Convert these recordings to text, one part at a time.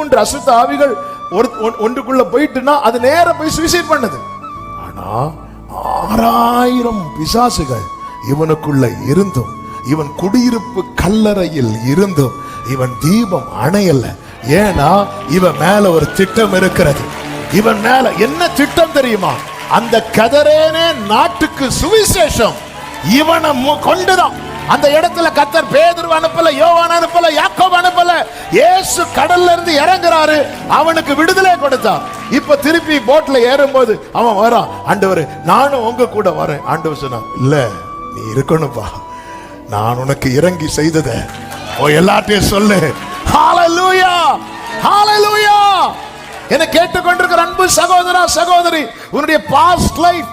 3 அசுத்த ஆவிகள் ஒன்றுக்குள்ள போயிட்டுனா அது நேர போய் சூசைட் பண்ணுது. ஆனா 6000 பிசாசுகள் இவனுக்குள்ள இருந்தும், இவன் குடியிருப்பு கல்லறையில் இருந்தும் இவன் தீபம் அணையல. ஏன்னா இவன் மேல ஒரு திட்டம் இருக்கிறது. இவன் மேல என்ன திட்டம் தெரியுமா? அந்த கதரேனே நாட்டுக்கு சுவிசேஷம் இவனை கொண்டுதான். அந்த இடத்துல கர்த்தர் பேதுரு அனுப்பல, யோவான் அனுப்பல, யாக்கோபு அனுப்பல. இயேசு கடல்ல இருந்து இறங்குறாரு, அவனுக்கு விடுதலை கொடுத்தார். இப்ப திருப்பி போட்ல ஏறும்போது அவன் வரான், ஆண்டவரே நானும் உங்க கூட வரேன். ஆண்டவர் சொன்னான், இல்ல நீ இருக்கணும்பா, நான் உனக்கு இறங்கி செய்ததை எல்லாத்தையும் சொல்லு. ஹalleluya, ஹalleluya. என்னை கேட்டுக்கொண்டிருக்கிற அன்பு சகோதரா சகோதரி, உன்னுடைய பாஸ்ட் லைஃப்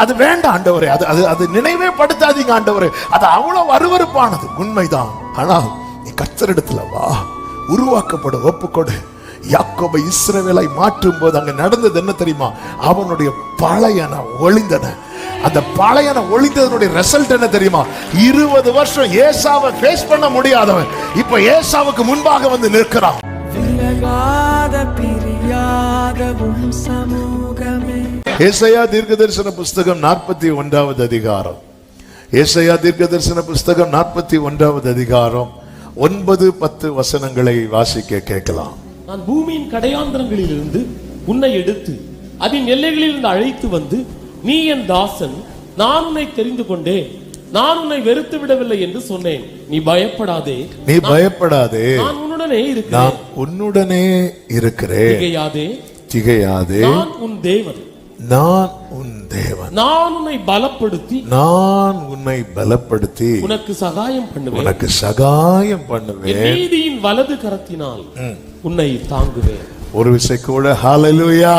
அது வேண்டாம் ஆண்டவரே, அது நினைவே படுத்தாதீங்க ஆண்டவரே. அது அவ்வளவு அருவருப்பானது, உண்மைதான். ஆனால் நீ கர்த்தரிடத்துல வா, உருவாக்கப்பட ஒப்புக்கொடு. யாக்கோபை இஸ்ரவேலை மாற்றும் போது அங்க நடந்தது என்ன தெரியுமா? அவனுடைய பழையன ஒளிந்தன. அந்த பழையன ஒளிந்ததனுடைய ரிசல்ட் என்ன தெரியுமா? 20 வருஷம் ஏசாவை ஃபேஸ் பண்ண முடியாதவன் இப்ப ஏசாவுக்கு முன்பாக வந்து நிற்கிறான். ஏசாயா தீர்க்கதரிசன புஸ்தகம் 41வது அதிகாரம். ஏசாயா தீர்க்கதரிசன புஸ்தகம் 41வது அதிகாரம் 9-10 வசனங்களை வாசிக்க கேட்கலாம். நான் பூமியின் கடையாந்தரங்களில் இருந்து உன்னை எடுத்து அதன் எல்லைகளில் இருந்து அழைத்து வந்து, நீ என் தாசன், நான் உன்னை தெரிந்து கொண்டேன், நான் உன்னை வெறுத்து விடவில்லை என்று சொன்னேன். நீ பயப்படாதே, நீ பயப்படாதே, நான் உன்னுடனே இருக்கிறேன், நான் உன்னுடனே இருக்கிறேன். திகையாதே, திகையாதே, நான் உன் தேவன், நான் உன் தேவன், நான் உன்னை பலப்படுத்தி, நான் உன்னை பலப்படுத்தி உனக்கு சகாயம் பண்ணுவேன், உனக்கு சகாயம் பண்ணுவேன், நீதியின் வலது கரத்தினால் உன்னை தாங்குவேன். ஒரு விசை கூட ஹalleluya.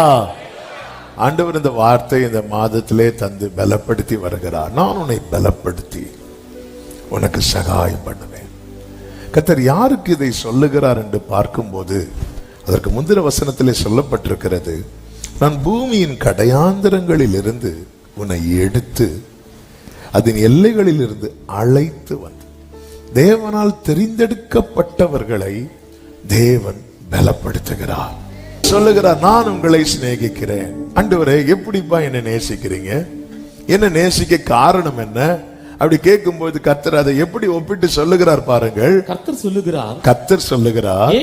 ஆண்டவர் இந்த வார்த்தை இந்த மாதத்திலே தந்து பலப்படுத்தி வருகிறார். நான் உன்னை பலப்படுத்தி உனக்கு சகாயம் பண்ணுவேன். கர்த்தர் யாருக்கு இதை சொல்லுகிறார் என்று பார்க்கும்போது அதற்கு முந்தின வசனத்திலே சொல்லப்பட்டிருக்கிறது, நான் பூமியின் கடையாந்தரங்களில் இருந்து உன்னை எடுத்து அதன் எல்லைகளில் இருந்து அழைத்து வந்து. தேவனால் தெரிந்தெடுக்கப்பட்டவர்களை தேவன் பலப்படுத்துகிறார். சொல்லுகிறார், நான் உங்களை சிநேகிக்கிறேன். ஆண்டவரே எப்படிப்பா என்ன நேசிக்கிறீங்க? என்ன நேசிக்க காரணம் என்ன? அப்படி கேட்கும்போது கர்த்தர் அதை எப்படி ஒப்பிட்டு சொல்லுகிறார் பாருங்கள். கர்த்தர் சொல்லுகிறார்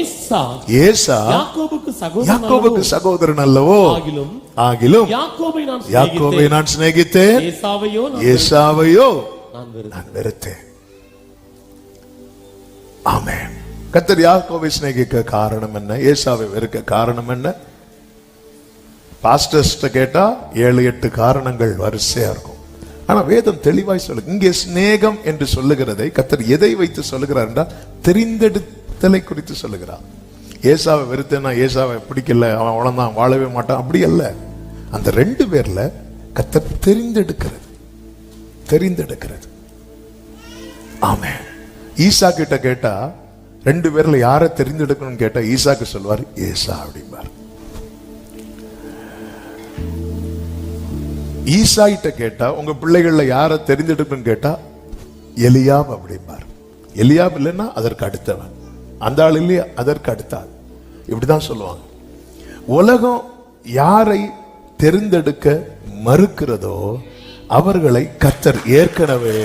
ஏசா யாக்கோபுக்கு சகோதரன் அல்லவோ, ஆகிலும் யாக்கோபை நான் சிநேகித்தேன், ஏசாவையோ நான் வெறுத்தேன். ஆமென். கர்த்தர் யாக்கோபை சிநேகிக்க காரணம் என்ன? ஏசாவை வெறுக்க காரணம் என்ன? பாஸ்டர்ஸ்ட கேட்டா 7-8 காரணங்கள் வரிசையா இருக்கும். ஆனா வேதம் தெளிவாய் சொல்லு. இங்கே சிநேகம் என்று சொல்லுகிறதை கர்த்தர் எதை வைத்து சொல்லுகிறார் என்றால் தெரிந்தெடுத்தலை குறித்து சொல்லுகிறார். ஏசாவை வெறுத்தேன்னா ஏசாவை பிடிக்கல, அவன் அவ்வளவுதான், வாழவே மாட்டான், அப்படி அல்ல. அந்த 2 பேர்ல கர்த்தர் தெரிந்தெடுக்கிறது. ஆமென். ஈசா கிட்ட கேட்டா 2 பேர்ல யாரை தெரிந்தெடுக்கணும்னு கேட்டா ஈசாக்கு சொல்வார் ஏசா அப்படிம்பார். ஈசா கிட்ட கேட்டா உங்க பிள்ளைகள்ல யாரை தெரிந்தெடுக்கணும்னு கேட்டா எலியாப் அப்படிம்பார். எலியாப் இல்லைன்னா அதற்கு அடுத்தவன், அந்த ஆள் இல்லையா அதற்கு அடுத்த ஆள், இப்படிதான் சொல்லுவாங்க. உலகம் யாரை தெரிந்தெடுக்க மறுக்கிறதோ அவர்களை கர்த்தர் ஏற்கனவே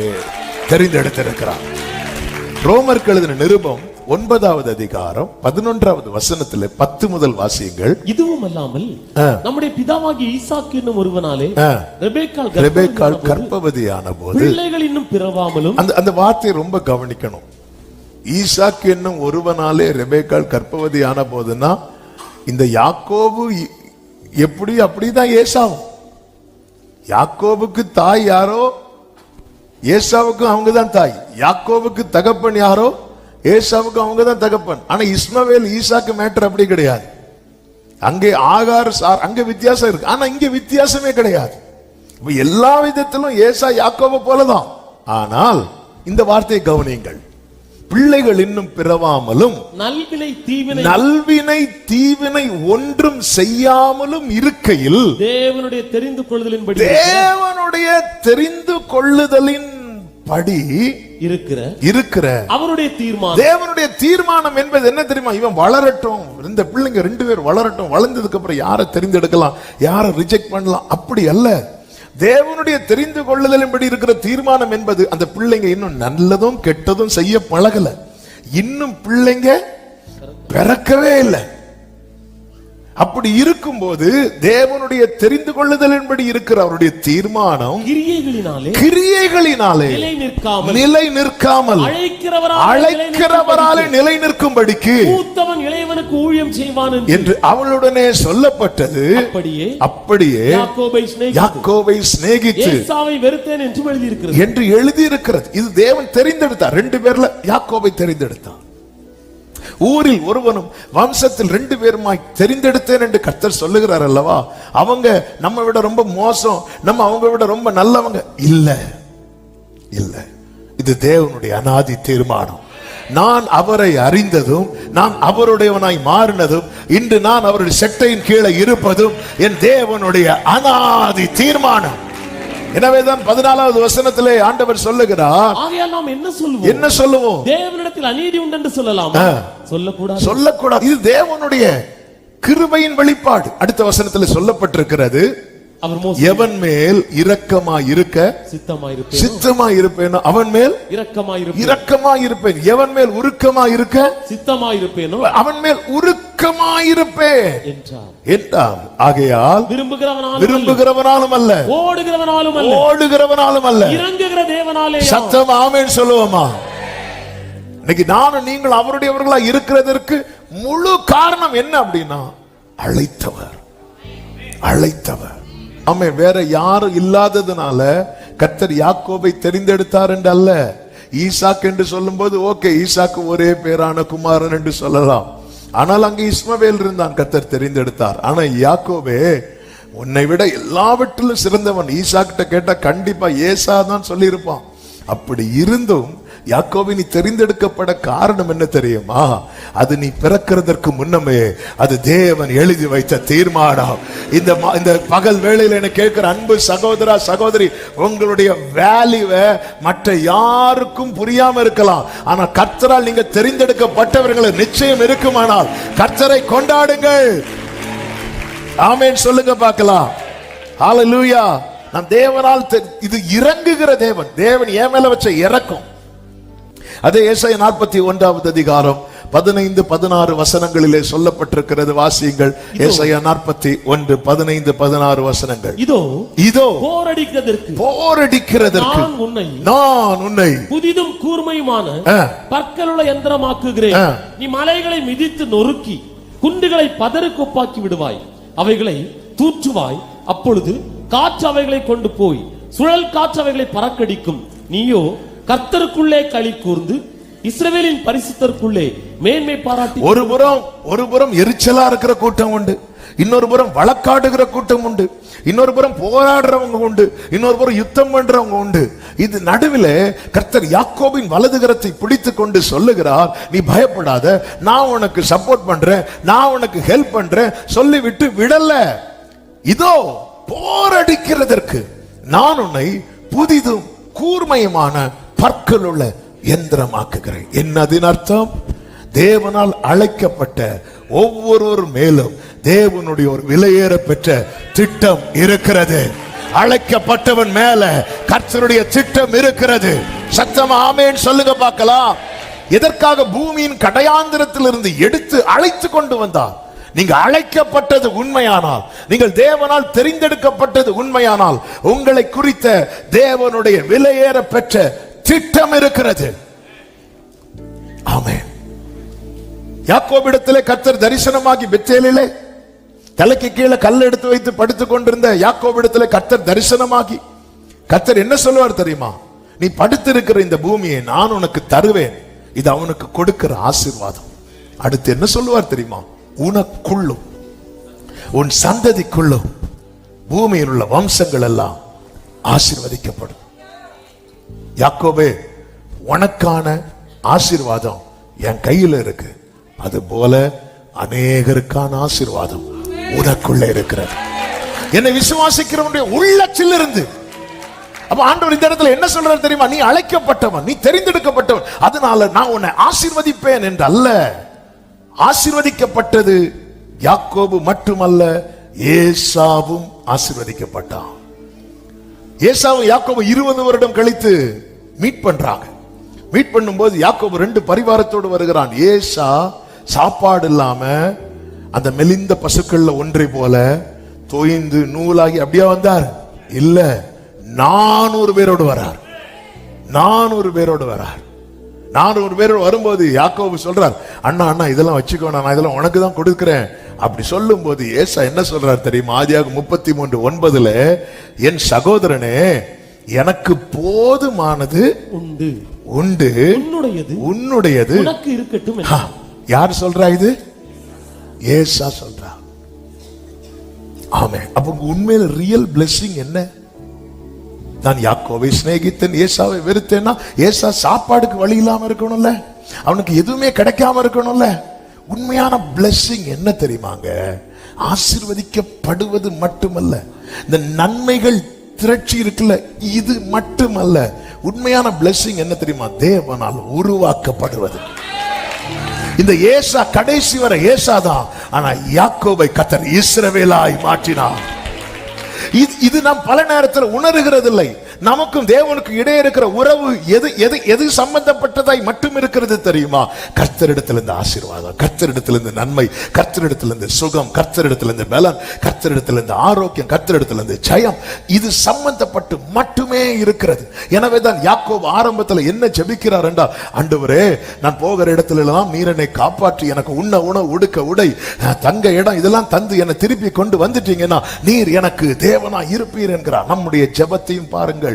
தெரிந்தெடுத்திருக்கிறார். ரோமருக்கு எழுதின நிருபம் 9வது அதிகாரம் 11வது வசனத்திலே 10 முதல் வாசியுங்கள். இதுவும் அல்லாமல் நம்முடைய பிதாவாகிய ஈசாக்கு என்னும் ஒருவனாலே ரெபெக்காள் கர்ப்பவதியான போது பிள்ளைகள் இன்னும் பிறவாமலும். அந்த வார்த்தையை ரொம்ப கவனிக்கணும். ஈசாக்கு என்னும் ஒருவனாலே ரெபெக்காள் கர்ப்பவதியான போதுன்னா இந்த யாக்கோபு எப்படி அப்படிதான் ஏசாவும். யாக்கோபுக்கு தாய் யாரோ ஏசாவுக்கு அவங்கதான் தாய். யாக்கோபுக்கு தகப்பன் யாரோ ஏசாவுக்கு அவங்கதான் தகப்பன். ஆனா இஸ்மவேல் ஈசாக்கு மேட்டர் அப்படி கிடையாது. அங்கே ஆகார் அங்க வித்தியாசம் இருக்கு, ஆனா இங்க வித்தியாசமே கிடையாது. எல்லா விதத்திலும் ஏசா யாக்கோபை போலதான். ஆனால் இந்த வார்த்தையை கவனியுங்கள், பிள்ளைகள் இன்னும் பிறவாமலும் நல்வினை தீவினை ஒன்றும் செய்யாமலும் இருக்கையில் தேவனுடைய தெரிந்து கொள்ளுதலின் படி இருக்கிற அவருடைய தீர்மானம். தேவனுடைய தீர்மானம் என்பது என்ன தெரியுமா? இவன் வளரட்டும், இந்த பிள்ளைங்க 2 பேர் வளரட்டும், வளர்ந்ததுக்கு அப்புறம் யாரை தெரிந்தெடுக்கலாம், யாரை ரிஜெக்ட் பண்ணலாம், அப்படி அல்ல. தேவனுடைய தெரிந்து கொள்ளுதலின்படி இருக்கிற தீர்மானம் என்பது அந்த பிள்ளைங்க இன்னும் நல்லதும் கெட்டதும் செய்ய பழகல, இன்னும் பிள்ளைங்க பிறக்கவே இல்லை. அப்படி இருக்கும்போது தேவனுடைய தெரிந்து கொள்ளுதலின்படி இருக்கிற அவருடைய தீர்மானம் கிரியைகளினாலே நிலை நிற்காமல் அழைக்கிறவராலே நிலை நிற்கும்படிக்கு மூத்தவன் இளையவனுக்கு ஊழியம் செய்வான் என்று அவளுடனே சொல்லப்பட்டது. அப்படியே யாக்கோபை சிநேகித்து ஏசாவை வெறுத்தேன் என்று எழுதியிருக்கிறது. இது தேவன் தெரிந்தெடுத்தார். 2 பேர்ல யாக்கோபை தெரிந்தெடுத்தார். ஊரில் ஒருவனும் வம்சத்தில் 2 பேருமாய் தெரிந்தெடுத்தேன் என்று கர்த்தர் சொல்லுகிறார் அல்லவா? அவங்க நம்ம விட ரொம்ப மோசம், நம்ம அவங்க விட ரொம்ப நல்லவங்க இல்ல. இது தேவனுடைய அநாதி தீர்மானம். நான் அவரை அறிந்ததும், நான் அவருடையவனாய் மாறினதும், இன்று நான் அவருடைய செட்டையின் கீழே இருப்பதும் என் தேவனுடைய அநாதி தீர்மானம். எனவேதான் 14வது வசனத்திலே ஆண்டவர் சொல்லுகிறார், ஆகையால் நாம் என்ன சொல்லுவோம்? தேவனிடத்தில் அநீதி உண்டு என்று சொல்லலாமா? சொல்லக்கூடாது. இது தேவனுடைய கிருபையின் வெளிப்பாடு. அடுத்த வசனத்தில் சொல்லப்பட்டிருக்கிறது, எவன் மேல் இரக்கமாய் இருக்க சித்தமாய் இருப்பேனோ அவன் மேல் இரக்கமாய் இருப்பேன். எவன் மேல் உருக்கமாய் இருக்க சித்தமாய் இருப்பேனோ அவன் மேல் உருக்கமாய் இருப்பேன் என்றார். ஆகையால் விரும்புகிறவனாலும் அல்ல, ஓடுகிறவனாலும் அல்ல, இறங்குகிற தேவனாலே. சத்தம் ஆமென் சொல்லுவோமா? இன்னைக்கு நானும் நீங்கள் அவருடையவர்களா இருக்கிறதற்கு முழு காரணம் என்ன அப்படின்னா, அழைத்தவர். ஆமே, வேற யாரும் இல்லாததுனால கர்த்தர் யாக்கோபை தெரிந்தெடுத்தார் என்று அல்ல. ஈசாக் என்று சொல்லும் போது ஓகே, ஈசாக்கு ஒரே பேரான குமாரன் என்று சொல்லலாம். ஆனால் அங்கே இஸ்மவேல் இருந்தான், கர்த்தர் தெரிந்தெடுத்தார். ஆனா யாக்கோபே உன்னை விட எல்லாவற்றிலும் சிறந்தவன். ஈசாக்கிட்ட கேட்டா கண்டிப்பா ஏசா தான் சொல்லி இருப்பான். அப்படி இருந்தும் யாக்கோபை நீ தெரிந்தெடுக்கப்பட காரணம் என்ன தெரியுமா? அது நீ பிறக்கிறதற்கு முன்னமே அது தேவன் எழுதி வைத்த தீர்மானம். இந்த பகல் வேளையில் என்ன கேட்கிற அன்பு சகோதரா சகோதரி, உங்களுடைய வேல்யூவை மற்ற யாருக்கும் புரியாம இருக்கலாம், ஆனா கர்த்தரால் நீங்க தெரிந்தெடுக்கப்பட்டவர்களுக்கு நிச்சயம் இருக்குமானால் கர்த்தரை கொண்டாடுங்கள். ஆமென் சொல்லுங்க பார்க்கலாம். ஹல்லேலூயா. நான் தேவனால் இது இறங்குகிற தேவன். தேவன் என் மேல வச்ச இறக்கம். அதே ஏசாயா 41வது அதிகாரம் 15-16 வசனங்களிலே சொல்லப்பட்டிருக்கிறது. வாசியுங்கள். ஏசாயா 41 15-16 வசனங்கள். இதோ போரடிக்கிறதற்கு நான் உன்னை புதிதும் கூர்மையுமான பற்களுள்ள யந்திரமாக்குகிறேன். நீ மலைகளை மிதித்து நொறுக்கி குண்டுகளை பதறுக்கொப்பாக்கி விடுவாய், அவைகளை தூற்றுவாய். அப்பொழுது காற்று அவைகளை கொண்டு போய் சுழல் காற்று அவைகளை பறக்கடிக்கும். நீயோ கர்த்தருக்குள்ளே களி கூர்ந்து இஸ்ரவேலின் பரிசுத்தருக்குள்ளே மேன்மை பாராட்டி. ஒரு புறம் எரிச்சலா இருக்கிற கூட்டம் உண்டு, இன்னொரு புறம் வழக்காடுகிற கூட்டம் உண்டு, இன்னொரு புறம் போராடுறவங்க உண்டு, இன்னொரு புறம் யுத்தம் பண்றவங்க உண்டு. இது நடுவில் கர்த்தர் யாக்கோபின் வலதுகரத்தை பிடித்துக் கொண்டு சொல்லுகிறார், நீ பயப்படாத, நான் உனக்கு சப்போர்ட் பண்றேன், நான் உனக்கு ஹெல்ப் பண்றேன் சொல்லிவிட்டு விடல. இதோ போரடிக்கிறதற்கு நான் உன்னை புதிதும் கூர்மையுமான பற்களுள்ள யந்திரமாக்குகிறேன். என்னதின் அர்த்தம்? தேவனால் அழைக்கப்பட்ட ஒவ்வொருவர் மேலும் தேவனுடைய ஒரு விலையேற பெற்ற திட்டம் இருக்கிறது. அழைக்கப்பட்டவன் மேல கர்த்தருடைய திட்டம் இருக்கிறது. சத்தமா ஆமென் சொல்லுங்க பார்க்கலாம். எதற்காக பூமியின் கடையாந்திரத்திலிருந்து எடுத்து அழைத்து கொண்டு வந்தார்? நீங்க அழைக்கப்பட்டது உண்மையானால், நீங்கள் தேவனால் தெரிந்தெடுக்கப்பட்டது உண்மையானால், உங்களை குறித்த தேவனுடைய விலையேற பெற்ற திட்டம் இருக்கிறது. ஆமென். யாக்கோபிடத்திலே கர்த்தர் தரிசனமாகி பெத்தேலிலே தலைக்கு கீழே கல் எடுத்து வைத்து படுத்துக் கொண்டிருந்த யாக்கோபிடத்திலே கர்த்தர் தரிசனமாகி கர்த்தர் என்ன சொல்லுவார் தெரியுமா? நீ படுத்திருக்கிற இந்த பூமியை நான் உனக்கு தருவேன். இது அவனுக்கு கொடுக்கிற ஆசீர்வாதம். அடுத்து என்ன சொல்லுவார் தெரியுமா? உனக்குள்ளும் உன் சந்ததிக்குள்ளும் பூமியில் உள்ள வம்சங்கள் எல்லாம் ஆசீர்வதிக்கப்படும். யாக்கோபே, உனக்கான ஆசீர்வாதம் என் கையில் இருக்கு, அது போல அநேகருக்கான ஆசீர்வாதம் உனக்குள்ள இருக்கிறது. என்னை விசுவாசிக்கிறவனுடைய உள்ளத்தில் இருந்து அப்ப ஆண்டவர் இந்த இடத்துல என்ன சொல்றாரு தெரியுமா? நீ அழைக்கப்பட்டவன், நீ தெரிந்தெடுக்கப்பட்டவன், அதனால நான் உன்னை ஆசீர்வதிப்பேன் என்று அல்ல. ஆசீர்வதிக்கப்பட்டது யாக்கோபு மட்டுமல்ல, ஏசாவும் ஆசீர்வதிக்கப்பட்டான். ஏசாவும் யாக்கோபு 20 வருடம் கழித்து மீட் பண்றாங்க. மீட் பண்ணும்போது யாக்கோபு 2 பரிவாரத்தோடு வருகிறான். ஏசா சாப்பாடு இல்லாம அந்த மெலிந்த பசுக்கள்ல ஒன்றை போல தோய்ந்து நூலாகி அப்படியே வந்தார். இல்ல, 400 பேரோடு வரார். 400 பேரோடு வரார். 400 பேரோடு வரும்போது யாக்கோபு சொல்றார், அண்ணா அண்ணா இதெல்லாம் வச்சுக்கோ, நான் இதெல்லாம் உனக்கு தான் கொடுக்கிறேன். அப்படி சொல்லும் போது ஏசா என்ன சொல்றார் தெரியுமா? ஆதியாகமம் 33:9 என் சகோதரனே, எனக்கு போதுமானது உண்டு உண்டு, உன்னுடையது உனக்கு இருக்கட்டும். யார் சொல்றா? இது ஏசா சொல்றா. ஆமென். அப்ப உண்மையில ரியல் பிளெஸிங் என்ன? நான் யாக்கோவை சிநேகித்தேன், ஏசாவை வெறுத்தேன்னா ஏசா சாப்பாடுக்கு வழி இல்லாம இருக்கணும்ல, அவனுக்கு எதுவுமே கிடைக்காம இருக்கணும்ல. உண்மையான பிளெஸிங் என்ன தெரியுமாங்க? ஆசீர்வதிக்கப்படுவது மட்டுமல்ல, இந்த நன்மைகள் திரட்சி இருக்குல்ல, இது மட்டுமல்ல. உண்மையான பிளெஸிங் என்ன தெரியுமா? தேவனால் உருவாக்கப்படுவது. இந்த ஏசா கடைசி வரை ஏசாதான், ஆனா யாக்கோபை கர்த்தர் இஸ்ரவேலாய் மாற்றினார். இது நாம் பல நேரத்தில் உணர்கிறது இல்லை. நமக்கும் தேவனுக்கு இடையே இருக்கிற உறவு எது சம்பந்தப்பட்டதாய் மட்டும் இருக்கிறது தெரியுமா? கர்த்தரிடத்திலிருந்து ஆசீர்வாதம், கர்த்தரிடத்திலிருந்து நன்மை, கர்த்தரிடத்திலிருந்து சுகம், கர்த்தரிடத்திலிருந்து பலன், கர்த்தரிடத்திலிருந்து ஆரோக்கியம், கர்த்தரிடத்திலிருந்து ஜெயம், இது சம்பந்தப்பட்டு மட்டுமே இருக்கிறது. எனவேதான் யாக்கோபு ஆரம்பத்தில் என்ன ஜெபிக்கிறார் என்றால், ஆண்டவரே, நான் போகிற இடத்துல எல்லாம் நீர் என்னை காப்பாற்றி எனக்கு உண்ண உணவு, உடுக்க உடை, தங்க இடம் இதெல்லாம் தந்து என்னை திருப்பி கொண்டு வந்துட்டீங்கன்னா நீர் எனக்கு தேவனா இருப்பீர் என்கிறார். நம்முடைய ஜெபத்தையும் பாருங்கள்,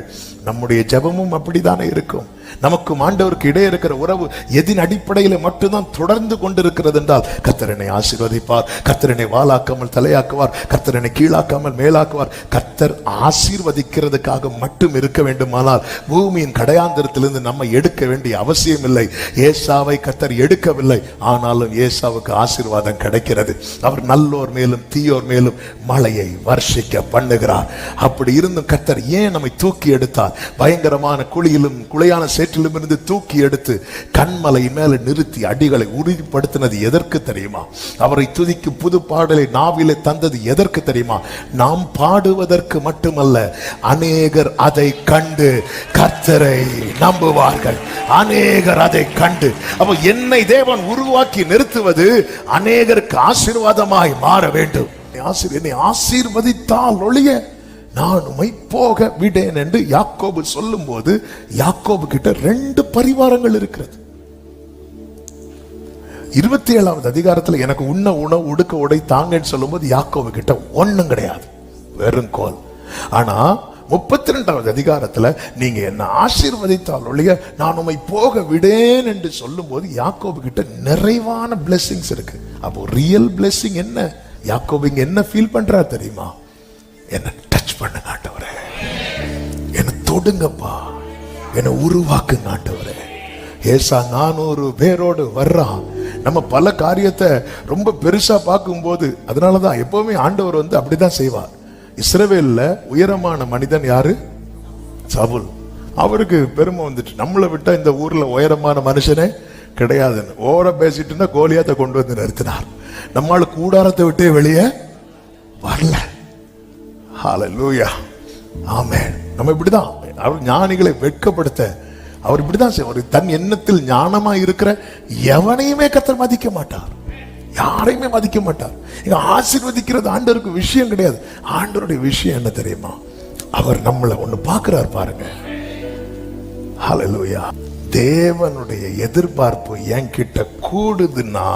நம்முடைய ஜெபமும் அப்படித்தானே இருக்கும். நமக்கும் ஆண்டவருக்கு இடையே இருக்கிற உறவு எதின் அடிப்படையில் மட்டும்தான் தொடர்ந்து கொண்டிருக்கிறது என்றால், கர்த்தர் என்னை ஆசீர்வதிப்பார், கர்த்தர் என்னை வாளாக்காமல் தலையாக்குவார், கர்த்தர் என்னை கீழாக்காமல் மேலாக்குவார். கர்த்தர் ஆசீர்வதிக்கிறதுக்காக மட்டும் இருக்க வேண்டுமானால் பூமியின் கடையாந்திரத்திலிருந்து நம்ம எடுக்க வேண்டிய அவசியம் இல்லை. ஏசாவை கர்த்தர் எடுக்கவில்லை, ஆனாலும் ஏசாவுக்கு ஆசீர்வாதம் கிடைக்கிறது. அவர் நல்லோர் மேலும் தீயோர் மேலும் மழையை வர்ஷிக்க பண்ணுகிறார். அப்படி இருந்தும் கர்த்தர் ஏன் நம்மை தூக்கி எடுத்தார்? பயங்கரமான குழியிலும் குளையான சேற்றிலும் இருந்து தூக்கி எடுத்து கண்மலை மேல நிறுத்தி அடிகளை உறுதிப்படுத்தினது எதற்கு தெரியுமா? அவரை துதிக்கும் புது பாடலை நாவிலே தந்தது எதற்கு தெரியுமா? நாம் பாடுவதற்கு மட்டுமல்ல, அநேகர் அதை கண்டு கர்த்தரை நம்புவார்கள். அநேகர் அதை கண்டு, அப்ப என்னை தேவன் உருவாக்கி நிறுத்துவது அநேகருக்கு ஆசீர்வாதமாய் மாற வேண்டும். என்னை ஆசீர்வதித்தால் ஒழிய நான் உம்மை போக விடேன் என்று யாக்கோபு சொல்லும் போது, யாக்கோபு கிட்ட 2 பரிவாரங்கள் இருக்கிறது. 27வது அதிகாரத்தில் எனக்கு உண்ண உணவு உடுக்க உடை தாங்கன்னு சொல்லும் போது யாக்கோபு கிட்ட ஒண்ணும் கிடையாது, வெறும் கோல். ஆனா 32வது அதிகாரத்துல நீங்க என்ன ஆசீர்வதித்தால் ஒழிய நான் உம்மை போக விடேன் என்று சொல்லும் போது யாக்கோபு கிட்ட நிறைவான பிளெஸிங்ஸ் இருக்கு. அப்போ ரியல் பிளெஸிங் என்ன? யாக்கோபு இங்க என்ன ஃபீல் பண்றா தெரியுமா? என்ன டச் பண்ணுங்க ஆண்டவரே, என்ன தொடுங்கப்பா, என்ன உருவாக்குங்க ஆண்டவரே. ஏசா 400 பேரோடு வர்றான். நம்ம பல காரியத்தை ரொம்ப பெருசா பார்க்கும்போது, அதனாலதான் எப்பவுமே ஆண்டவர் அப்படிதான் செய்வார். இஸ்ரவேல்ல உயரமான மனிதன் யாரு? சவுல். அவருக்கு பெருமை வந்துட்டு, நம்மளை விட்டா இந்த ஊர்ல உயரமான மனுஷனே கிடையாதுன்னு ஓர பேசிட்டு இருந்தா கோலியாத்தை கொண்டு வந்து நிறுத்தினார். நம்மால கூடாரத்தை விட்டே வெளியே வரல. ஹல்லேலூயா, ஆமென். நம்ம இப்படிதான் அவர் ஞானிகளை வெட்கப்படுத்த அவர் இப்படிதான் செய்வார். தன் எண்ணத்தில் ஞானமா இருக்கிற எவனையுமே கர்த்தர் மதிக்க மாட்டார், யாரையுமே மதிக்க மாட்டார். ஆசீர்வதிக்கிறது ஆண்டவருக்கு விஷயம் கிடையாது. ஆண்டவருடைய விஷயம் என்ன தெரியுமா? அவர் நம்மளை ஒண்ணு பார்க்கிறார் பாருங்க. ஹல்லேலூயா. தேவனுடைய எதிர்பார்ப்பு என்கிட்ட கூடுதுன்னா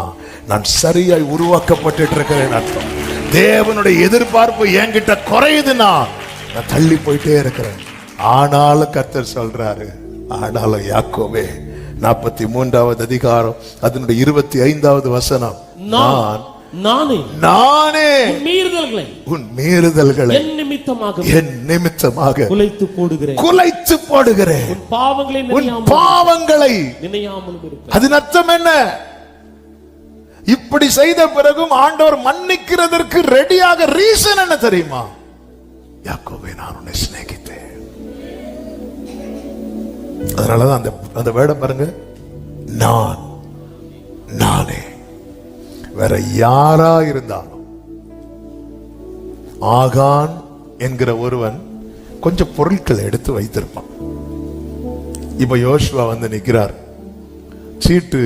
நான் சரியாய் உருவாக்கப்பட்டு இருக்கிறேன் அர்த்தம். தேவனுடைய எதிர்பார்ப்பு என்கிட்ட குறையுதுன்னா நான் தள்ளி போயிட்டே இருக்கிறேன். ஆனாலும் கர்த்தர் சொல்றாரு, ஆனாலும் யாக்கோபே 43வது அதிகாரம் அதனுடைய 25வது வசனம், நானே உன் மீறுதல்களை என் நிமித்தமாக குலைத்து போடுகிறேன். உன் பாவங்களை அதன் அர்த்தம் என்ன? இப்படி செய்த பிறகும் ஆண்டவர் மன்னிக்கிறதற்கு ரெடியாக ரீசன் என்ன தெரியுமா? யாக்கோபே, நான் உன்னை சிநேகித்தேன், அதனாலதான் அந்த அந்த வேர்டை பாருங்க, நான், நானே. வேற யாரா இருந்தாலும் ஆகான் என்கிற ஒருவன் கொஞ்சம் பொருட்களை எடுத்து வைத்திருப்பான். இப்ப யோசுவா வந்து நிக்கிறார், சீட்டு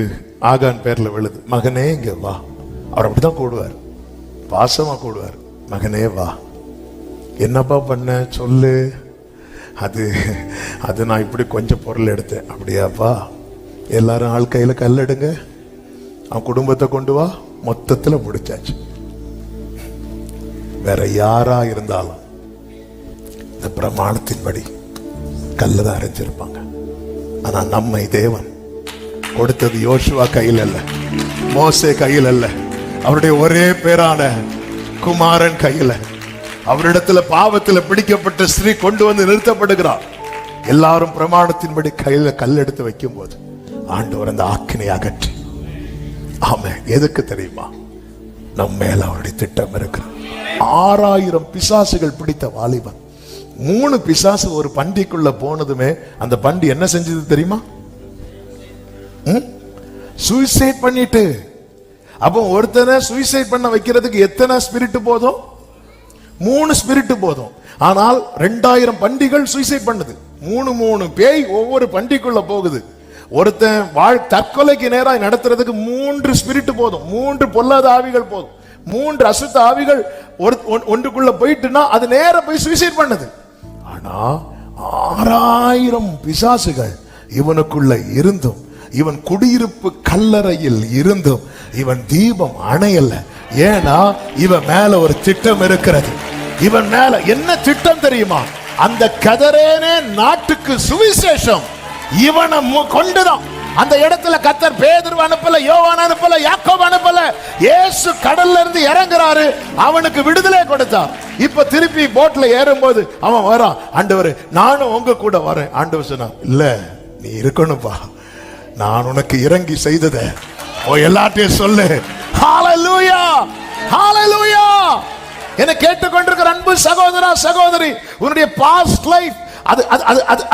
ஆகான் பேர்ல விழுது. மகனே இங்க வா. அவர் அப்படிதான் கூடுவார், பாசமா கூடுவார். மகனே வா, என்னப்பா பண்ண சொல்லு. அது நான் இப்படி கொஞ்சம் பொருள் எடுத்தேன். அப்படியாப்பா, எல்லாரும் ஆள் கையில கல் எடுங்க, அவன் குடும்பத்தை கொண்டு வா. மொத்தத்துல முடிச்சாச்சு. வேற யாரா இருந்தாலும் இந்த பிரமாணத்தின்படி கல்லுதான் அரைஞ்சிருப்பாங்க. ஆனா நம்மை தேவன் கொடுத்தது யோசுவா கையில் அல்ல, மோசே கையில் அல்ல, அவருடைய ஒரே பேரான குமாரன் கையில. அவரிடத்துல பாவத்துல பிடிக்கப்பட்ட ஸ்திரீ கொண்டு வந்து நிறுத்தப்படுகிறார். எல்லாரும் பிரமாணத்தின்படி கையில கல் எடுத்து வைக்கும் போது ஆண்டவர் அந்த ஆக்கினை அகற்றி, ஆமென். எதுக்கு தெரியுமா? நம்ம மேல அவருடைய திட்டம் இருக்கு. 6000 பிசாசுகள் பிடித்த வாலிபன், 3 பிசாசு ஒரு பண்டிக்குள்ள போனதுமே அந்த பண்டி என்ன செஞ்சது தெரியுமா? சூசைட் பண்ணிட்டு. அப்போ ஒருத்தனை சூசைட் பண்ண வைக்கிறதுக்கு எத்தனை ஸ்பிரிட் போதும்? 3 ஸ்பிரிட் போதும். ஆனால் 2000 பண்டிகள் சூசைட் பண்ணுது. 3 பேய் ஒவ்வொரு பண்டிக்குள்ள போகுது. ஒருத்தன் தற்கொலைக்கு நேராக நடத்துறதுக்கு 3 ஸ்பிரிட் போதும், 3 பொல்லாத ஆவிகள் போதும். 3 அசுத்த ஆவிகள் ஒன்றுக்குள்ள போயிட்டுனா அது நேர போய் சூசைட் பண்ணுது. ஆனா 6000 பிசாசுகள் இவனுக்குள்ள இருந்தும், இவன் குடியிருப்பு கல்லறையில் இருந்தும் இவன் தீபம் அணையல்ல. ஏன்னா இவன் மேல ஒரு திட்டம் இருக்கிறது. இவன் மேல என்ன திட்டம் தெரியுமா? அந்த கதரேனே நாட்டுக்கு சுவிசேஷம் இவனை கொண்டுதான். அந்த இடத்துல கர்த்தர் பேதுரு அனுப்பல, யோவான் அனுப்பல, யாக்கோபு அனுப்பல. இயேசு கடல்ல இருந்து இறங்குறாரு, அவனுக்கு விடுதலை கொடுத்தார். இப்ப திருப்பி போட்ல ஏறும்போது அவன் வரான், ஆண்டவரே நானும் உங்க கூட வரேன். ஆண்டவர் சொன்னார், இல்ல நீ இருக்கணும்பா, நான் உனக்கு இறங்கி செய்தத எல்லாத்தையும் சொல்லு. ஹalleluya, ஹalleluya. என்ன கேட்டுக்கொண்டிருக்கிற அன்பு சகோதரா சகோதரி, உன்னுடைய பாஸ்ட் லைஃப்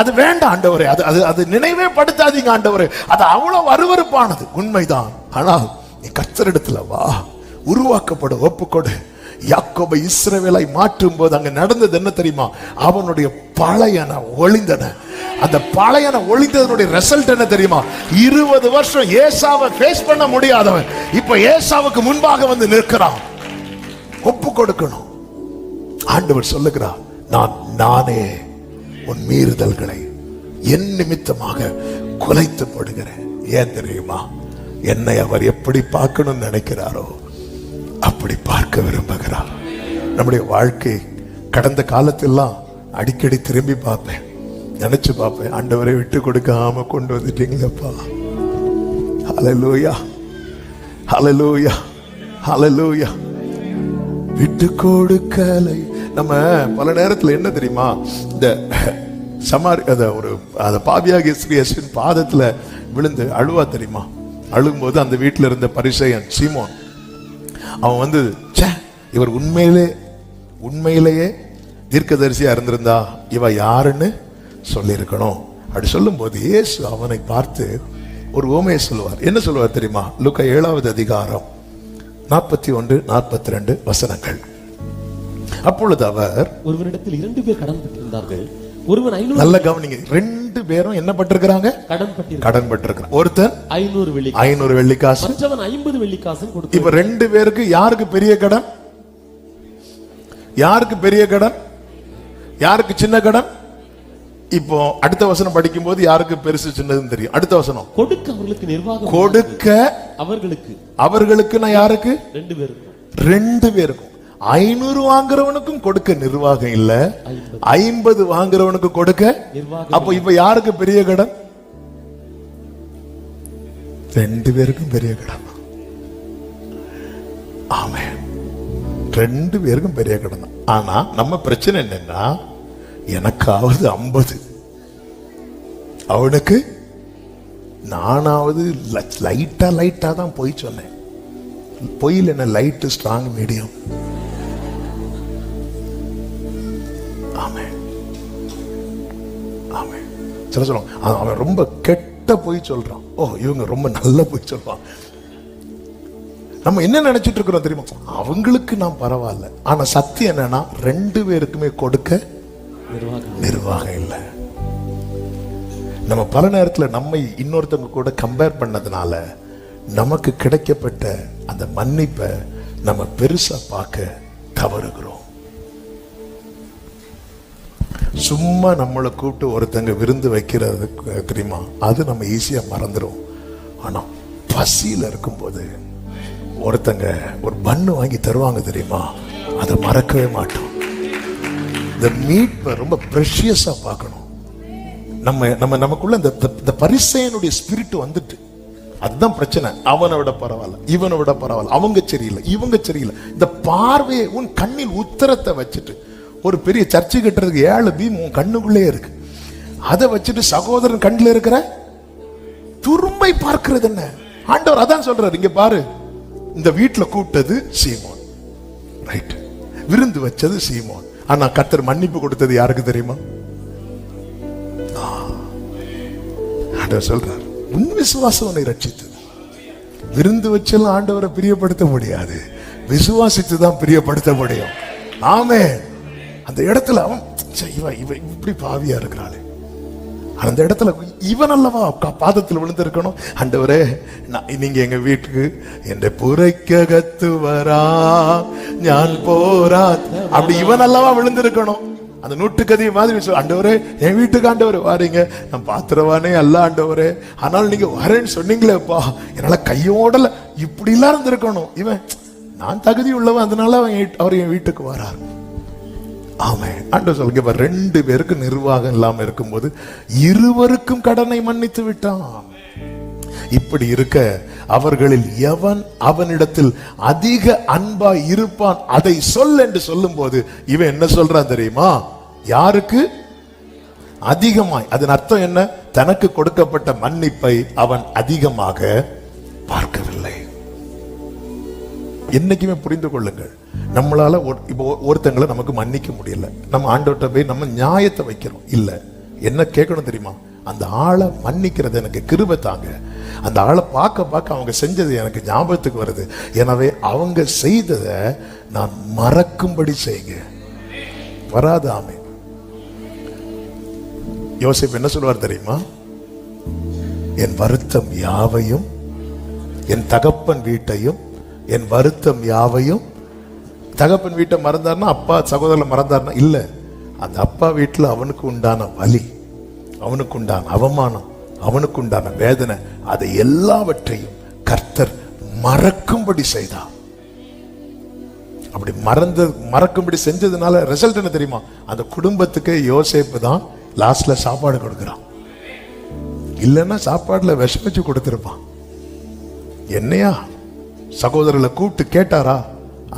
அது வேண்டாம் ஆண்டவரே, அது நினைவே படுத்தாதீங்க ஆண்டவரே. அது அவ்வளவு அருவருப்பானது, உண்மைதான். ஆனால் நீ கர்த்தரிடத்துல வா, உருவாக்கப்பட ஒப்புக்கொடு. யாக்கோபை இஸ்ரவேலை மாற்றும் போது அங்க நடந்தது என்ன தெரியுமா? அவனுடைய பழையன ஒளிந்தன. அந்த பழையன ஒளிந்ததனுடைய ரிசல்ட் என்ன தெரியுமா? 20 வருஷம் ஏசாவை ஃபேஸ் பண்ண முடியாதவன் இப்ப ஏசாவுக்கு முன்பாக வந்து நிற்கிறான். ஒப்பு கொடுக்கணும். ஆண்டவர் சொல்லுகிறார், நானே உன் மீறுதல்களை என் நிமித்தமாக குலைத்து போடுகிறேன். ஏன் தெரியுமா? என்னை அவர் எப்படி பார்க்கணும்னு நினைக்கிறாரோ அப்படி பார்க்க விரும்புகிறார். நம்முடைய வாழ்க்கை கடந்த காலத்தெல்லாம் அடிக்கடி திரும்பி பார்ப்பேன், நினைச்சு பார்ப்பேன், ஆண்டவரை விட்டு கொடுக்காம கொண்டு வந்துட்டீங்களப்பா. ஹல்லேலூயா, ஹல்லேலூயா, ஹல்லேலூயா. விட்டு கொடுக்கலை. நம்ம பல நேரத்தில் என்ன தெரியுமா, இந்த ஒரு பாவியாகிய ஸ்ரீயேசுவின் பாதத்துல விழுந்து அழுவா தெரியுமா? அழும்போது அந்த வீட்டில் இருந்த பரிசேயன் சீமோன் அவன் வந்து, இவர் உண்மையிலேயே தீர்க்கதரிசியா இருந்திருந்தா இவ யாருன்னு சொல்லி இருக்கணும். அப்படி சொல்லும் போது இயேசு அவனை பார்த்து ஒரு உவமையை சொல்லுவார். என்ன சொல்லுவார் தெரியுமா? லூக்கா 7வது அதிகாரம் 41, 42 வசனங்கள். அப்பொழுது அவர், ஒருவரிடத்தில் 2 பேர் கடன் பட்டிருந்தார்கள். ஒருவன் 500. நல்ல கவனிங்க, 2 பேரும் என்ன பட்டிருக்கிறாங்க? கடன் பட்டிருக்கிறாங்க. ஒருத்தன் 500 வெள்ளிக்காசு, மற்றவன் 50 வெள்ளிக்காசு கொடுத்தான். இப்ப 2 பேருக்கு யாருக்கு பெரிய கடன்? யாருக்கு பெரிய கடன், யாருக்கு சின்ன கடன்? இப்போ அடுத்த வசனம் படிக்கும் போது யாருக்கு பெருசு சின்னதுன்னு தெரியும். அடுத்த வசனம், கொடுக்க அவர்களுக்கு நிர்வாகம், கொடுக்க அவர்களுக்கு நான் யாருக்கு? 2 பேருக்கும். 500 வாங்குறவனுக்கும் கொடுக்க நிர்வாகம் இல்ல, 50 வாங்குறவனுக்கு கொடுக்க நிர்வாகம். அப்ப இப்ப யாருக்கு பெரிய கடன்? 2 பேருக்கும் பெரிய கடன். ஆமென். 2 பேருக்கும் பெரிய கடன். ஆனா நம்ம பிரச்சனை என்னன்னா, எனக்காவது 50, அவனுக்கு நானாவது லைட்டா தான் போய் சொன்னேன். பொய்யில் என்ன லைட் ஸ்ட்ராங் மீடியம். ஆமென், ஆமென். சில சொல்லுவாங்க அவன் ரொம்ப கெட்ட போய் சொல்றான், ஓ இவங்க ரொம்ப நல்ல போய் சொல்றான். நம்ம என்ன நினைச்சிட்டு இருக்கிறோம் தெரியுமா? அவங்களுக்கு நான் பரவாயில்ல, ஆனா சத்தியம் என்னன்னா 2 பேருக்குமே கொடுக்க நிர்வாகம் இல்லை. நம்ம பல நேரத்தில் நம்மை இன்னொருத்தவங்க கூட கம்பேர் பண்ணதுனால நமக்கு கிடைக்கப்பட்ட அந்த மன்னிப்பை நம்ம பெருசா பார்க்க தவறுகிறோம். சும்மா நம்மளை கூப்பிட்டு ஒருத்தங்க விருந்து வைக்கிறது தெரியுமா, அது நம்ம ஈஸியா மறந்துடும். ஆனா பசியில இருக்கும்போது ஒருத்தங்க ஒரு பண்ணு வாங்கி தருவாங்க தெரியுமா, அதை மறக்கவே மாட்டோம். இந்த மீட்பை ரொம்ப ப்ரெஷியஸா பார்க்கணும். நமக்குள்ள இந்த பரிசேயனுடைய ஸ்பிரிட் வந்துட்டு, அதுதான் பிரச்சனை. அவனை விட பரவாயில்ல, இவனை விட பரவாயில்ல, அவங்க சரியில்லை, இவங்க சரியில்லை. இந்த பார்வையை உன் கண்ணில் உத்தரத்தை வச்சுட்டு, ஒரு பெரிய சர்ச்சை கட்டுறதுக்கு 7 பீம் உன் கண்ணுக்குள்ளே இருக்கு, அதை வச்சுட்டு சகோதரன் கண்ணில் இருக்கிற துரும்பை பார்க்கிறது என்ன? ஆண்டவர் அதான் சொல்றாரு, இங்க பாரு, இந்த வீட்டுல கூப்பிட்டது சீமோன், ரைட், விருந்து வச்சது சீமோன். ஆனா கர்த்தர் மன்னிப்பு கொடுத்தது யாருக்கு தெரியுமா? ஆண்டவர் சொல்றார், உன் விசுவாசம் உன்னை ரட்சித்தது. விருந்து வச்செல்லாம் ஆண்டவரை பிரியப்படுத்த முடியாது, விசுவாசித்து தான் பிரியப்படுத்த முடியும். ஆமே. அந்த இடத்துல அவன் இவ இப்படி பாவியா இருக்கிறாளே, அந்த இடத்துல இவன் அல்லவா பாதத்தில் விழுந்திருக்கணும். ஆண்டவரே, நீங்க எங்க வீட்டுக்கு என் புரைக்ககத்து வரா ஞான் போரா, அப்படி இவன் அல்லவா விழுந்திருக்கணும். அந்த நூற்றுக்கதிய மாதிரி ஆண்டவரே, என் வீட்டுக்கு ஆண்டவரே வாரீங்க, நான் பாத்திரவானே அல்ல ஆண்டவரே, ஆனால் நீங்க வரேன்னு சொன்னீங்களேப்பா, என்னால கையோடல, இப்படி எல்லாம் இருந்திருக்கணும். இவன் நான் தகுதி உள்ளவன், அதனால அவர் என் வீட்டுக்கு வரார். ஆமே. ஆண்டவர் சொல்லுங்க, 2 பேருக்கு நிர்வாகம் இல்லாம இருக்கும்போது இருவருக்கும் கடனை மன்னித்து விட்டான். இப்படி இருக்க அவர்களில் எவன் அவனிடத்தில் அதிக அன்பா இருப்பான் அதை சொல் என்று சொல்லும் போது இவன் என்ன சொல்றான் தெரியுமா? யாருக்கு அதிகமாய். அதன் அர்த்தம் என்ன? தனக்கு கொடுக்கப்பட்ட மன்னிப்பை அவன் அதிகமாக பார்க்கவில்லை. என்னைக்குமே புரிந்து கொள்ளுங்கள், நம்மளால இப்போ ஒருத்தங்களை நமக்கு மன்னிக்க முடியல, நம்ம ஆண்டவர்கிட்ட போய் நம்ம நியாயத்தை வைக்கிறோம். இல்ல, என்ன கேட்கணும் தெரியுமா? அந்த ஆளை மன்னிக்கிறது எனக்கு கிருபை தாங்க. அந்த ஆளை பார்க்க பார்க்க அவங்க செஞ்சது எனக்கு ஞாபகத்துக்கு வருது, எனவே அவங்க செய்ததை நான் மறக்கும்படி செய்யுங்க. வராது. ஆமே. யோசேப்பு என்ன சொல்வார் தெரியுமா? என் வருத்தம் யாவையும், என் தகப்பன் வீட்டையும், என் வருத்தம் யாவையும். தகப்பன் வீட்டை மறந்தார்னா, அப்பா சகோதரன் மறந்தார்னா இல்ல, அந்த அப்பா வீட்டில் அவனுக்கு உண்டான வலி, அவனுக்கு உண்டான அவமானம், அவனுக்கு உண்டான வேதனை, அதை எல்லாவற்றையும் கர்த்தர் மறக்கும்படி செய்தார். அப்படி மறக்கும்படி செஞ்சதுனால ரிசல்ட் என்ன தெரியுமா? அந்த குடும்பத்துக்கு யோசேப்பு தான் லாஸ்ட்ல சாப்பாடு கொடுக்கிறான். இல்லைன்னா சாப்பாடுல விஷம் வச்சு கொடுத்திருப்பான். என்னையா சகோதரர்களை கூப்பிட்டு கேட்டாரா?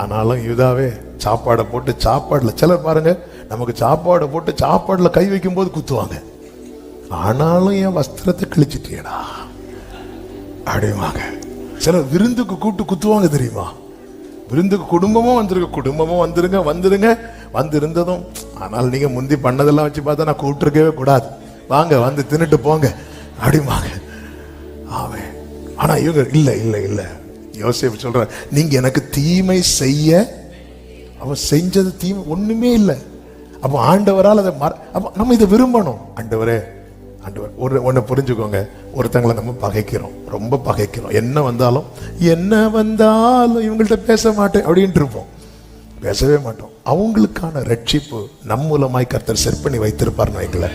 ஆனாலும் யூதாவே சாப்பாடை போட்டு, சாப்பாடுல சிலர் பாருங்க, நமக்கு சாப்பாடை போட்டு சாப்பாடுல கை வைக்கும் போது குத்துவாங்க, ஆனாலும் என் வஸ்திரத்தை கிழிச்சிட்டியடா அப்படிவாங்க. சிலர் விருந்துக்கு கூப்பிட்டு குத்துவாங்க தெரியுமா? விருந்துக்கு குடும்பமும் வந்துருங்க வந்திருந்ததும், ஆனால் நீங்க முந்தி பண்ணதெல்லாம் வச்சு பார்த்தா நான் கூப்பிட்டுருக்கவே கூடாது, வாங்க வந்து தின்னுட்டு போங்க அப்படிவாங்க. ஆவே. ஆனா இவங்க இல்ல இல்ல இல்ல. யோசேப்பு சொல்ற, நீங்க எனக்கு தீமை செய்ய, அவன் செஞ்சது தீமை ஒண்ணுமே இல்லை. அப்ப ஆண்டவரால் அதை அப்ப நம்ம இதை விரும்பணும். ஆண்டவரே, ஆண்டவர் ஒன்னு புரிஞ்சுக்கோங்க, ஒருத்தங்களை நம்ம பகைக்கிறோம், ரொம்ப பகைக்கிறோம். என்ன வந்தாலும் இவங்கள்ட்ட பேச மாட்டேன் அப்படின்ட்டு இருப்போம், பேசவே மாட்டோம். அவங்களுக்கான ரட்சிப்பு நம் மூலமாய் கர்த்தர் செட் பண்ணி வைத்திருப்பார்னு வைக்கல.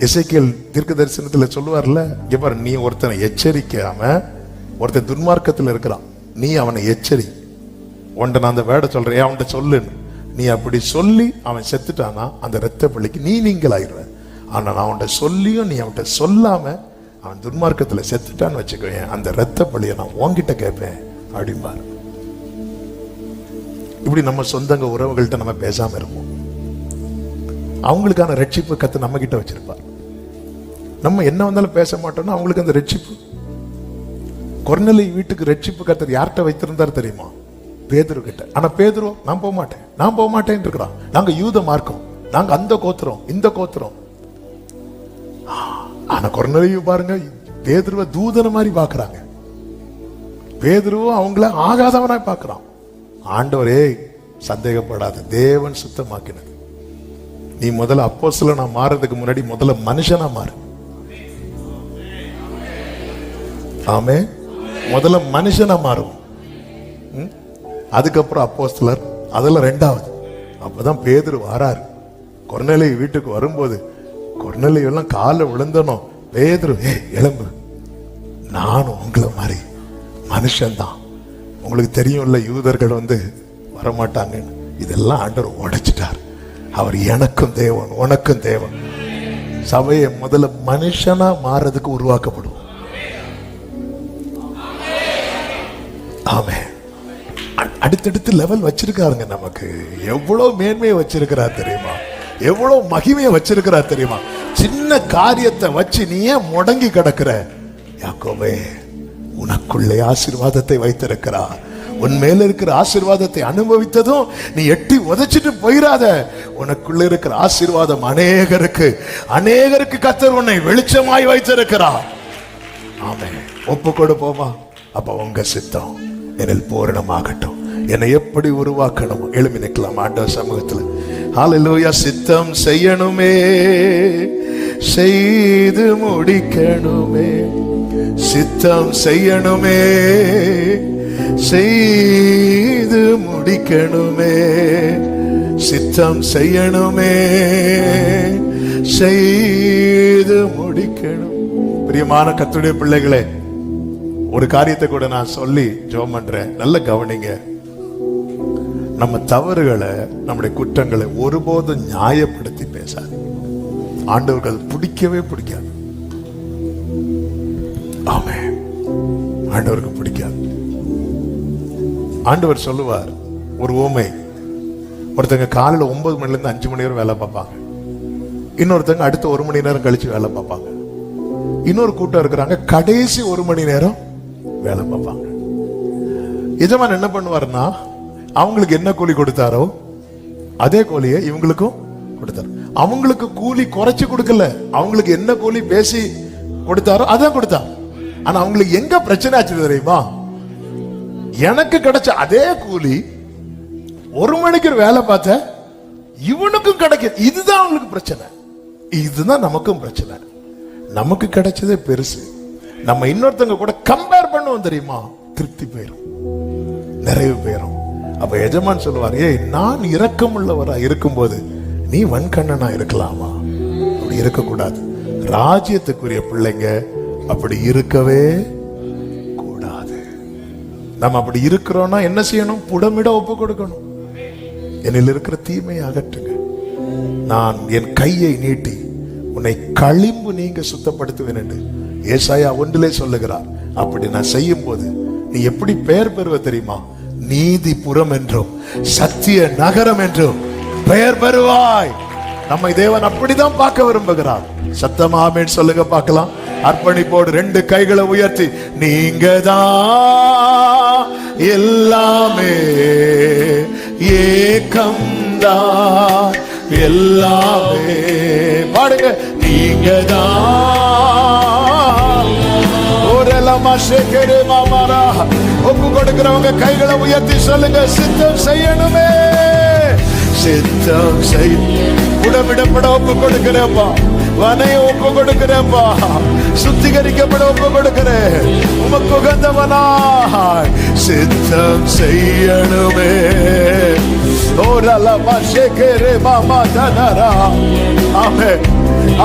எசேக்கியேல் தீர்க்க தரிசனத்துல சொல்லுவார்ல, இங்க பாரு, நீ ஒருத்தனை எச்சரிக்காம, ஒருத்தன் துன்மார்க்கத்தில் இருக்கிறான், நீ அவனை எச்சரி. உன்ட்ட நான் அந்த வேட சொல்றேன், அவன்கிட்ட சொல்லுன்னு. நீ அப்படி சொல்லி அவன் செத்துட்டானா அந்த இரத்த பள்ளிக்கு நீ நீங்களாயிருவ. ஆனா நான் அவன்கிட்ட சொல்லியும் நீ அவன்கிட்ட சொல்லாம அவன் துன்மார்க்கத்துல செத்துட்டான்னு வச்சுக்கோங்க, அந்த இரத்த பள்ளியை நான் உன்கிட்ட கேட்பேன் அப்படிம்பாரு. இப்படி நம்ம சொந்தங்க உறவுகள்கிட்ட நம்ம பேசாம இருப்போம். அவங்களுக்கான ரட்சிப்பு கத்து நம்ம கிட்ட வச்சிருப்பார். நம்ம என்ன வந்தாலும் பேச மாட்டோம்னா அவங்களுக்கு அந்த ரட்சிப்பு. கொர்நேலியு வீட்டுக்கு ரட்சிப்பு கர்த்தர் யார்கிட்ட வைத்திருந்தார் தெரியுமா? பேதுரு கிட்ட. ஆனா பேதுரு நான் போக மாட்டேன் இருக்கிறான். நாங்க யூத மார்க்கம், நாங்க அந்த கோத்திரம் இந்த கோத்திரம். ஆனா கொர்நேலியு பாருங்க, பேதுருவை தூதன மாதிரி பாக்குறாங்க. பேதுருவும் அவங்கள ஆகாதவனா பாக்குறான். ஆண்டவரே சந்தேகப்படாத, தேவன் சுத்தமாக்கினது. நீ முதல்ல அப்போஸ்தலனா மாறதுக்கு முன்னாடி முதல்ல மனுஷனா மாறு. ஆமே, முதல்ல மனுஷனா மாறும், அதுக்கப்புறம் அப்போஸ்தலர், அதுல ரெண்டாவது. அப்பதான் பேதுரு வராரு. கொர்நேலியு வீட்டுக்கு வரும்போது கொர்நேலியு எல்லாம் காலை விழுந்தனும், பேதுரு எழும்பு, நானும் உங்களை மாதிரி மனுஷன்தான். உங்களுக்கு தெரியும்ல, யூதர்கள் வரமாட்டாங்கன்னு. இதெல்லாம் ஆண்டவர் உடைச்சிட்டார். அவர் எனக்கும் தேவன் உனக்கும் தேவன். சபையை முதல்ல மனுஷனா மாறதுக்கு உருவாக்கப்படும். ஆமே. அடுத்தடுத்து லெவல் வச்சிருக்காருங்க. நமக்கு எவ்வளவு மேன்மையை வச்சிருக்கிறார் தெரியுமா? எவ்வளவு மகிமையை வச்சிருக்கிறார் தெரியுமா? சின்ன காரியத்தை வச்சு நீ ஏன் முடங்கி கிடக்கிற? யாக்கோபே, உனக்குள்ளே ஆசீர்வாதத்தை வைத்திருக்கிறார். உன் மேல இருக்கிற ஆசீர்வாதத்தை அனுபவித்ததும் நீ எட்டி உதைச்சிட்டு போயிடாத. உனக்குள்ள இருக்கிற ஆசீர்வாதம் அநேகருக்கு கர்த்தர் உன்னை வெளிச்சமாய் வைத்திருக்கிறார். ஆமே. ஒப்பு கொடுப்போமா? அப்ப உங்க சித்தம் என்னில் பூரணமாகட்டும். என்னை எப்படி உருவாக்கணும்? எழுப்பி நிற்கலாம் ஆண்டவர் சமூகத்தில். ஹல்லேலூயா. சித்தம் செய்யணுமே, செய்து முடிக்கணுமே. சித்தம் செய்யணுமே, செய்து முடிக்கணுமே. சித்தம் செய்யணுமே, செய்து முடிக்கணும். பிரியமான கர்த்தருடைய பிள்ளைகளே, ஒரு காரியத்தை கூட நான் சொல்லி ஜெபம் பண்றேன். நல்ல கவனிங்க. நம்ம தவறுகளை, நம்முடைய குற்றங்களை ஒருபோதும் நியாயப்படுத்தி பேசாது. ஆண்டவர்கள் பிடிக்கவே பிடிக்காது. ஆமே, ஆண்டவருக்கு பிடிக்காது. ஆண்டவர் சொல்லுவார் ஒரு உவமை. ஒருத்தங்க காலையில 9 மணில இருந்து 5 மணி நேரம் வேலை பார்ப்பாங்க. இன்னொருத்தங்க அடுத்த 1 மணி நேரம் கழிச்சு வேலை பார்ப்பாங்க. இன்னொரு கூட்டம் இருக்கிறாங்க, கடைசி 1 மணி நேரம் வேலை பார்ப்பாங்க. எஜமான் என்ன பண்ணுவாருன்னா, அவங்களுக்கு என்ன கூலி கொடுத்தாரோ அதே கூலியை இவங்களுக்கும் கொடுத்தாரு. அவங்களுக்கு கூலி குறைச்சு கொடுக்கல, அவங்களுக்கு என்ன கூலி பேசி கொடுத்தாரோ அதான் கொடுத்தார். ஆனா அவங்களுக்கு எங்க பிரச்சனை ஆச்சு தெரியுமா? எனக்கு கிடைச்ச அதே கூலி 1 மணிக்கு வேலை பார்த்த இவனுக்கும் கிடைக்க, இதுதான் அவங்களுக்கு பிரச்சனை. இதுதான் நமக்கும் பிரச்சனை. நமக்கு கிடைச்சதே பெருசு. நம்ம இன்னொருத்தங்க கூட கம்பேர் பண்ணுவோம் தெரியுமா? திருப்தி போயிரும், நிறைவு போயிரும். அப்ப எஜமான் சொல்லுவார், நான் இரக்கம் உள்ளவரா இருக்கும்போது நீ வன்கண்ணனா இருக்கலாமா? அப்படி இருக்கக்கூடாது. ராஜ்யத்துக்குரிய பிள்ளைங்க அப்படி இருக்கவே கூடாது. நம்ம அப்படி இருக்கிறோம்னா என்ன செய்யணும்? புடமிட ஒப்பு கொடுக்கணும். என்னில் இருக்கிற தீமையை அகற்றுங்க, நான் என் கையை நீட்டி உன்னை களிம்பு நீங்க சுத்தப்படுத்துவேன் என்று ஏசாயா 1 சொல்லுகிறார். அப்படி நான் செய்யும் போது நீ எப்படி பெயர் பெறுவ தெரியுமா? நீதிபுரம் என்றும் சத்திய நகரம் என்றும் பெயர் பெறுவாய். நம்மை தேவன் அப்படிதான் பார்க்க விரும்புகிறார். சத்தமா ஆமென் சொல்லுங்க பார்க்கலாம். அர்ப்பணிப்போடு 2 கைகளை உயர்த்தி, நீங்க தான் எல்லாமே, ஏகம்தான் எல்லாமே. பாடுங்க, நீங்க தான். ஓரலமா சேகரே மாமாரா. ஒப்பு கொடுக்கிறவங்க கைகளை உயர்த்தி சொல்லுங்க, சித்தம் செய்யணுமே, சித்தம் செய். உடமிடப்பட ஒப்பு கொடுக்கிறேன்ப்பா, வனைய ஒப்பு கொடுக்கிறேன்ப்பா, சுத்திகரிக்கப்பட ஒப்பு கொடுக்கிறேன். உமக்கு உகந்தவனாய் சித்தம் செய்யணுமே. ஓரலமா சேகரே மாமா தனரா. ஆமென்,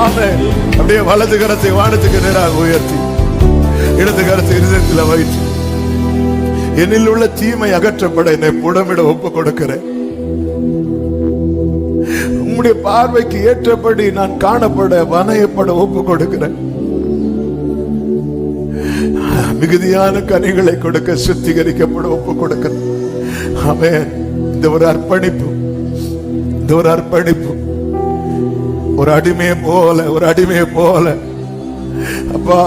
ஆமென். அப்படியே வலது கரத்தை வானத்துக்கு நேராக உயர்த்தி இடது கரத்தை இருதயத்தில் வைத்து, என்னில் உள்ள தீமை அகற்றப்பட என்னை புடமிட ஒப்பு கொடுக்கிறேன். உம்முடைய பார்வைக்கு ஏற்றபடி நான் காணப்பட வனையப்பட ஒப்பு கொடுக்கிறேன். மிகுதியான கனிகளை கொடுக்க சுத்திகரிக்கப்பட ஒப்பு கொடுக்கிறேன். ஆமென். இந்த ஒரு அர்ப்பணிப்பு, இந்த ஒரு அர்ப்பணிப்பு, ஒரு அடிமையை போல, ஒரு அடிமையை போல. அப்பா,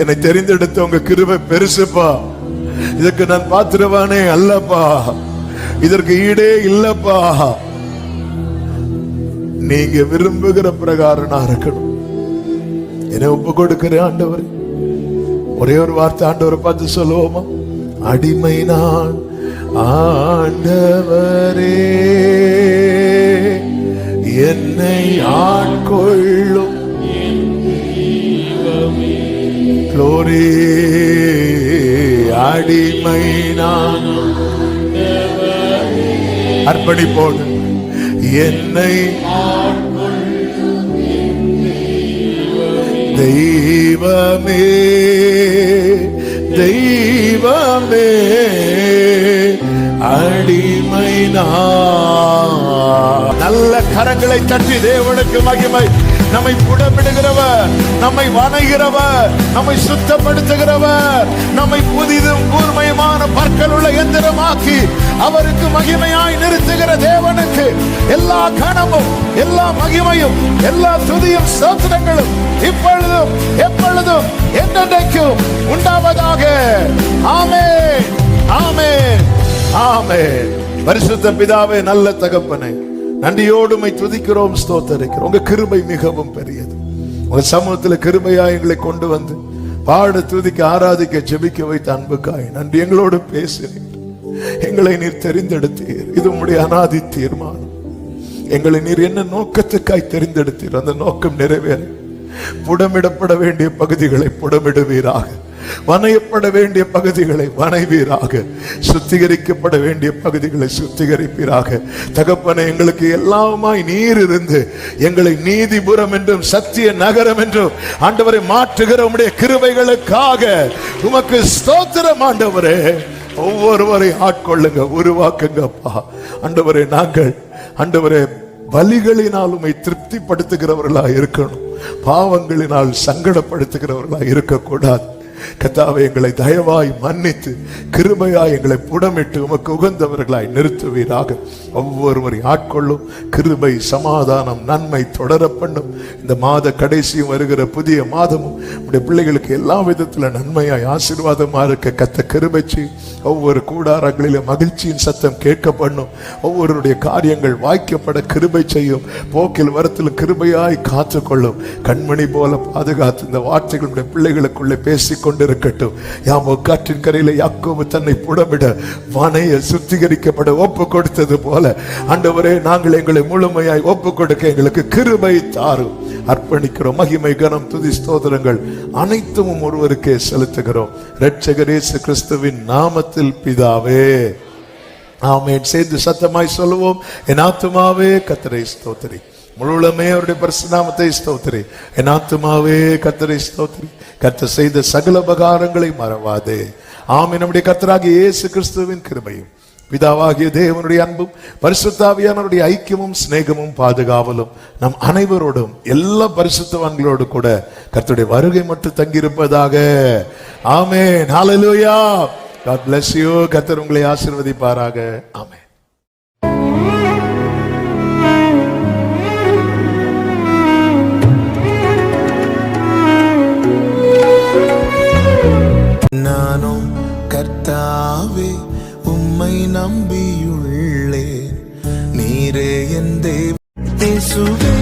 என்னை தெரிந்தெடுத்த உங்க கிருபை பெருசுப்பா. இதற்கு நான் பாத்திரவானே அல்லப்பா, இதற்கு ஈடே இல்லப்பா. நீங்க விரும்புகிற பிரகாரம் நான் இருக்கணும். என்னை ஒப்பு கொடுக்கிறேன் ஆண்டவர். ஒரே ஒரு வார்த்தை ஆண்டவரை பார்த்து சொல்லுவோமா? அடிமை நான் ஆண்டவரே, என்னை ஆட்கொள்ளும். க்ளோரி. அடிமை நான், அர்ப்பணிப்போடு என்னை தெய்வமே தெய்வமே அடிமை நான். நல்ல கரங்களை தட்டி தேவனுக்கு மகிமை. நம்மை புடமிடுகிறவர், நம்மை வணைகிறவர், நம்மை சுத்தப்படுத்துகிறவர், நம்மை புதிதும் கூர்மையுமான பற்கள் உள்ள எந்திரமாக்கி அவருக்கு மகிமையாய் நிறுத்துகிற தேவனுக்கு எல்லா கனமும், எல்லா மகிமையும், எல்லா துதியும், ஸ்தோத்திரங்களும் இப்பொழுதும் எப்பொழுதும் என்றென்றைக்கும் உண்டாவதாக. ஆமென், ஆமென், ஆமென். பரிசுத்த பிதாவே, நல்ல தகப்பனே, நன்றியோடு உம்மை துதிக்கிறோம், ஸ்தோத்தரிக்கிறோம். உங்க கிருபை மிகவும் பெரியது. உங்க சமூகத்தில் கிருபையா எங்களை கொண்டு வந்து பாட, துதிக்க, ஆராதிக்க, ஜெபிக்க வைத்த அன்புக்காய் நன்றி. எங்களோடு பேசுறீர், எங்களை நீர் தெரிந்தெடுத்தீர். இது உம்முடைய அநாதி தீர்மானம். எங்களை நீர் என்ன நோக்கத்துக்காய் தெரிந்தெடுத்தீர், அந்த நோக்கம் நிறைவேற புடமிடப்பட வேண்டிய பகுதிகளை புடமிடுவீராக, வணையப்பட வேண்டிய பகுதிகளை வணைவீராக, சுத்திகரிக்கப்பட வேண்டிய பகுதிகளை சுத்திகரிப்பீராக. தகப்பனை, எங்களுக்கு எல்லாமாய் நீர் இருந்து எங்களை நீதிபுரம் என்றும் சத்திய நகரம் என்றும் ஆண்டவரை மாற்றுகிற உம்முடைய கிருபைகளுக்காக உமக்கு ஸ்தோத்திரம் ஆண்டவரே. ஒவ்வொருவரை ஆட்கொள்ளுங்க, உருவாக்குங்கப்பா ஆண்டவரே. நாங்கள் ஆண்டவரே பலிகளினால் உம்மை திருப்திப்படுத்துகிறவர்களா இருக்கணும், பாவங்களினால் சங்கடப்படுத்துகிறவர்களா இருக்கக்கூடாது. கர்த்தாவே, எங்களை தயவாய் மன்னித்து கிருபையாய் எங்களை புடமிட்டு உமக்கு உகந்தவர்களாய் நிறுத்துவீராக. ஒவ்வொருவரை ஆட்கொள்ளும். கிருபை, சமாதானம், நன்மை தொடர பண்ணும். இந்த மாத கடைசியும் வருகிற புதிய மாதமும் உடைய பிள்ளைகளுக்கு எல்லா விதத்துல நன்மையாய் ஆசீர்வாதமா இருக்க கத்த கிருபை செய்யும். ஒவ்வொரு கூடாரங்களிலும் மகிழ்ச்சியின் சத்தம் கேட்க பண்ணும். ஒவ்வொருடைய காரியங்கள் வாய்க்கப்பட கிருபை செய்யும். போக்கில் வரத்தில் கிருபையாய் காத்து கொள்ளும். கண்மணி போல பாதுகாத்து இந்த வார்த்தைகளுடைய பிள்ளைகளுக்குள்ளே பேசிக் கொண்டிருக்கட்டும். யாமோ காற்றின் கரையில யாக்கோபு தன்னை புடமிட வனைய சுத்திகரிக்கப்பட ஒப்பு கொடுத்தது போல ஆண்டவரே, நாங்கள் எங்களை முழுமையாய் ஒப்பு கொடுக்க எங்களுக்கு கிருபை தாரும். அர்ப்பணிக்கிறோம். மகிமை, கனம், துதி, ஸ்தோத்திரங்கள் அனைத்தும் ஒருவருக்கே செலுத்துகிறோம். இரட்சகர் இயேசு கிறிஸ்துவின் நாமத்தில் பிதாவே, ஆமென். சேர்ந்து சத்தமாய் சொல்லுவோம். என் ஆத்துமாவே கர்த்தரை ஸ்தோத்திரி, முழுவதுமே அவருடைய பரிசுத்த நாமத்தை ஸ்தோத்திரி. என் ஆத்துமாவே கர்த்தரை ஸ்தோத்திரி, கர்த்தர் செய்த சகல உபகாரங்களை மறவாதே. ஆமென். நம்முடைய கர்த்தராகிய இயேசு கிறிஸ்துவின் கிருபையும், பிதாவாகிய தேவனுடைய அன்பும், பரிசுத்த ஆவியானவருடைய ஐக்கியமும், சிநேகமும், பாதுகாவலும் நம் அனைவரோடும் எல்லா பரிசுத்தவான்களோடு கூட கர்த்தருடைய வருகை மட்டும் தங்கியிருப்பதாக. ஆமென். ஹல்லேலூயா. God bless you. கர்த்தர் உங்களை ஆசீர்வதிப்பாராக. ஆமென். நானும் கர்த்தாவே உம்மை நம்பியுள்ளே, நீரே என் தேவ இயேசுவே.